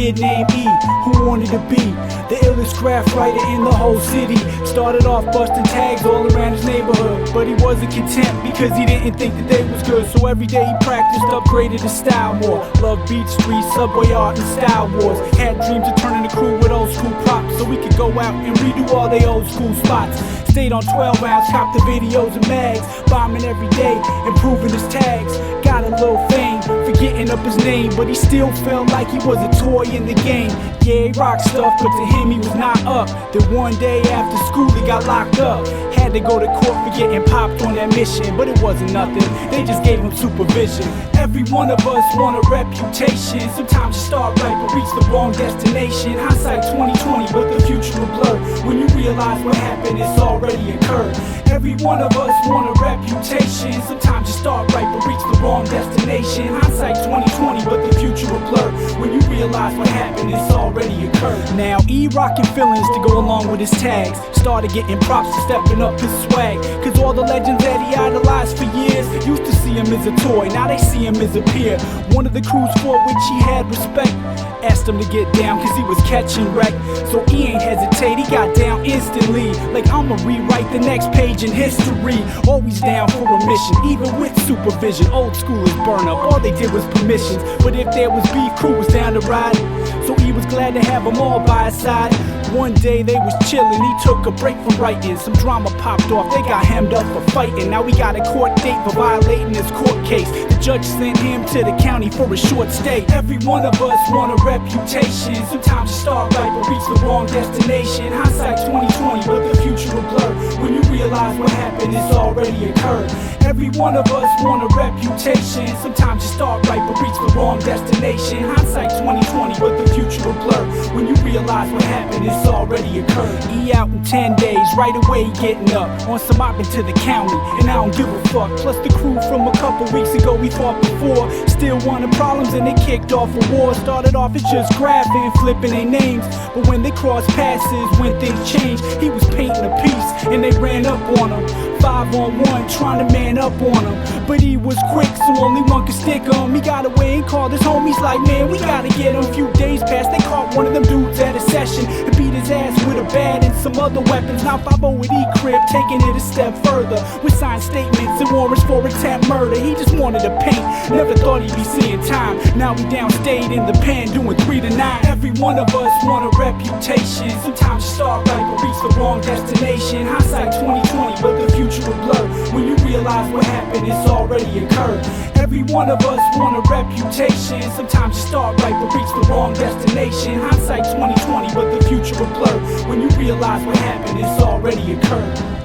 kid named E who wanted to be the illest graph writer in the whole city. Started off busting tags all around his neighborhood, but he wasn't content because he didn't think that they was good. So every day he practiced, upgraded his style more. Loved beat streets, subway art, and style wars. Had dreams of turning the crew with old school props so we could go out and redo all they old school spots. Stayed on 12 rounds, copped the videos and mags, bombing every day, improving his tags. Got a little fame, forgetting up his name, but he still felt like he was a toy in the game. Yeah, he rocked stuff, but to him he was not up. Then one day after school he got locked up. Had to go to court for getting popped on that mission, but it wasn't nothing, they just gave him supervision. Every one of us want a reputation. Sometimes you start right but reach the wrong destination. Hindsight 2020, but the future will blur when you realize what happened, it's already occurred. Every one of us want a reputation. Sometimes you start right but reach the wrong destination. Hindsight 2020, but the future will blur when you realize what happened, it's already occurred. Now E rocking feelings to go along with his tags. Started getting props and stepping up his swag, cause all the legends that he idolized for years used to see him as a toy, now they see him as a peer. One of the crews for which he had respect asked him to get down cause he was catching wreck. So he ain't hesitate, he got down instantly, like I'ma rewrite the next page in history. Always down for a mission, even with supervision. Old schoolers burn up, all they did was permissions, but if there was beef, crew was down to ride. So he was glad to have them all by his side. One day they was chillin', he took a break from writing. Some drama popped off, they got hemmed up for fighting. Now we got a court date for violating his court case. The judge sent him to the county for a short stay. Every one of us want a reputation. Sometimes you start right but reach the wrong destination. Hindsight 2020, but the future will blur when you realize what happened, it's already occurred. Every one of us want a reputation. Sometimes you start right but reach the wrong destination. Hindsight 2020, but the future will blur when you realize what happened, it's already occurred. E out in 10 days, right away getting up on some mopping to the county, and I don't give a fuck. Plus the crew from a couple weeks ago we fought before still wanted problems and they kicked off a war. Started off as just grabbing, flipping their names, but when they crossed passes, when things changed, he was painting a piece and they ran up on him. 5-on-1, trying to man up on him, but he was quick so only one could stick him. He got away and called his homies like, man, we gotta get him. A few days passed, they caught one of them dudes at a session and beat his ass with a bat and some other weapons. Now 5-0 at E-Crib, taking it a step further with signed statements and warrants for attempt murder. He just wanted to paint, never thought he'd be seeing time. Now we downstate in the pen doing 3 to 9. Every one of us want a reputation. Sometimes you start right but reach the wrong destination. Hindsight 2020, but the future will blur when you realize what happened, it's already occurred. Every one of us want a reputation. Sometimes you start right but reach the wrong destination. Hindsight 2020, but the future will blur when you realize what happened, it's already occurred.